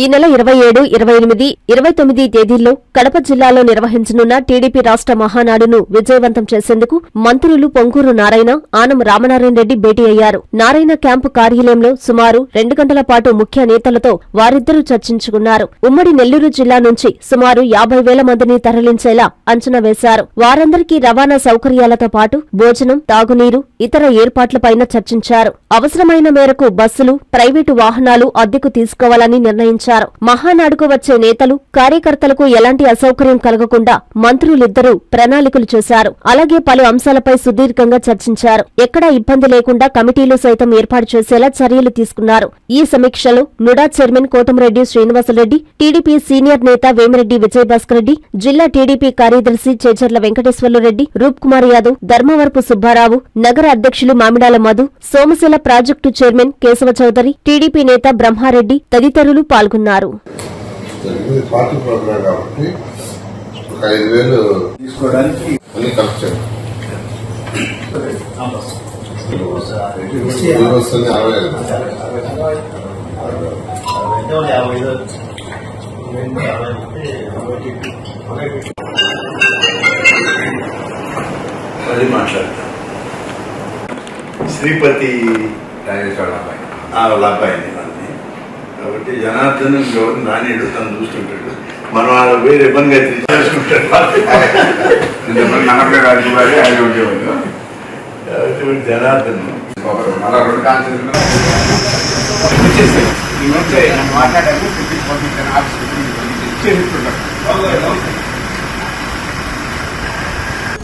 ఈ నెల 27, 28, 29 తేదీల్లో కడప జిల్లాలో నిర్వహించనున్న టీడీపీ రాష్ట్ర మహానాడును విజయవంతం చేసేందుకు మంత్రులు పొంగూరు నారాయణ, ఆనం రామనారాయణ రెడ్డి భేటీ అయ్యారు. నారాయణ క్యాంపు కార్యాలయంలో సుమారు 2 గంటల పాటు ముఖ్య నేతలతో వారిద్దరూ చర్చించుకున్నారు. ఉమ్మడి నెల్లూరు జిల్లా నుంచి సుమారు 50,000 మందిని తరలించేలా అంచనా వేశారు. వారందరికీ రవాణా సౌకర్యాలతో పాటు భోజనం, తాగునీరు, ఇతర ఏర్పాట్లపైన చర్చించారు. అవసరమైన మేరకు బస్సులు, ప్రైవేటు వాహనాలు అద్దెకు తీసుకోవాలని నిర్ణయించారు. మహానాడుకు వచ్చే నేతలు, కార్యకర్తలకు ఎలాంటి అసౌకర్యం కలగకుండా మంత్రులిద్దరూ ప్రణాళికలు చేశారు. అలాగే పలు అంశాలపై సుదీర్ఘంగా చర్చించారు. ఎక్కడా ఇబ్బంది లేకుండా కమిటీలు సైతం ఏర్పాటు చేసేలా చర్యలు తీసుకున్నారు. ఈ సమీక్షలో NUDA chairman Kotamireddy Srinivasareddy, TDP senior నేత వేమిరెడ్డి విజయభాస్కర్ రెడ్డి, జిల్లా టీడీపీ కార్యదర్శి చేజర్ల వెంకటేశ్వర్లురెడ్డి, రూప్ కుమార్ యాదవ్, ధర్మవరపు సుబ్బారావు, నగర అధ్యక్షులు Mamidala Madhu, Somasila project chairman Keshava Chowdary, TDP నేత బ్రహ్మారెడ్డి తదితరులు పాల్గొన్నారు. శ్రీపతి వాళ్ళ అబ్బాయిని కాబట్టి జనార్దన్ నాణ్యుడు తను చూస్తుంటాడు. మనం వాళ్ళ వేరే ఇబ్బందిగా తీసుకుంటాడు. జనార్దన్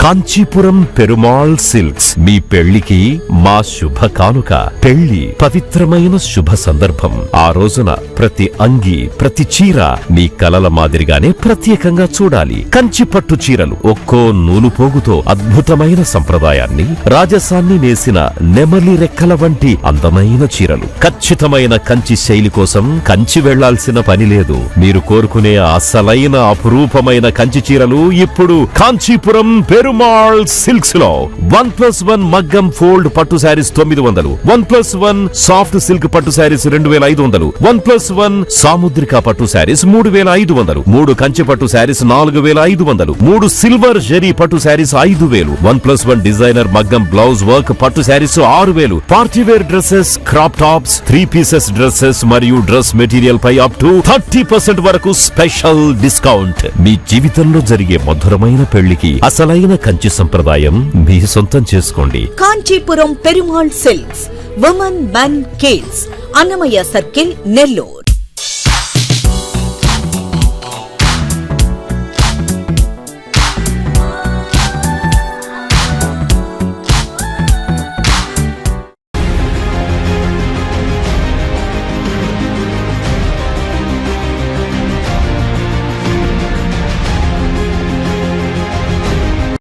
కాంచీపురం పెరుమాళ్ సిల్క్స్ మీ పెళ్లికి మా శుభ కానుక. పెళ్లి పవిత్రమైన శుభ సందర్భం. ఆ రోజున ప్రతి అంగి, ప్రతి చీర మీ కలల మాదిరిగానే ప్రత్యేకంగా చూడాలి. కంచి పట్టు చీరలు ఒక్కో నూలు పోగుతో అద్భుతమైన సంప్రదాయాన్ని, రాజసాన్ని నేసిన నెమలి రెక్కల వంటి అందమైన చీరలు. ఖచ్చితమైన కంచి శైలి కోసం కంచి వెళ్లాల్సిన పని లేదు. మీరు కోరుకునే అసలైన అపురూపమైన కంచి చీరలు ఇప్పుడు కాంచీపురం పెరుమాళ్ సిల్క్స్ లో 1+1 మగ్గం ఫోల్డ్ పట్టు శారీస్ 900, 1+1 సాఫ్ట్ సిల్క్ పట్టు శారీస్ 2500, 1+1 సాముద్రిక పట్టు శారీస్ 3500, 3 కంచి పట్టు శారీస్ 4500, 3 సిల్వర్ జరీ పట్టు శారీస్ 5000, 1+1 డిజైనర్ మగ్గం బ్లౌజ్ వర్క్ పట్టు sarees 6000, partywear dresses, crop tops, 3 pieces dresses మరియు డ్రెస్ మెటీరియల్ పై అప్ టు 30% వరకు స్పెషల్ డిస్కౌంట్. మీ జీవితంలో జరిగే మధురమైన పెళ్లికి అసలైన కంచి సంప్రదాయం మీ సొంతం చేసుకోండి. Kanchipuram Perumal silks, women men కేల్స్, అన్నమయ్య సర్కిల్, నెల్లూరు.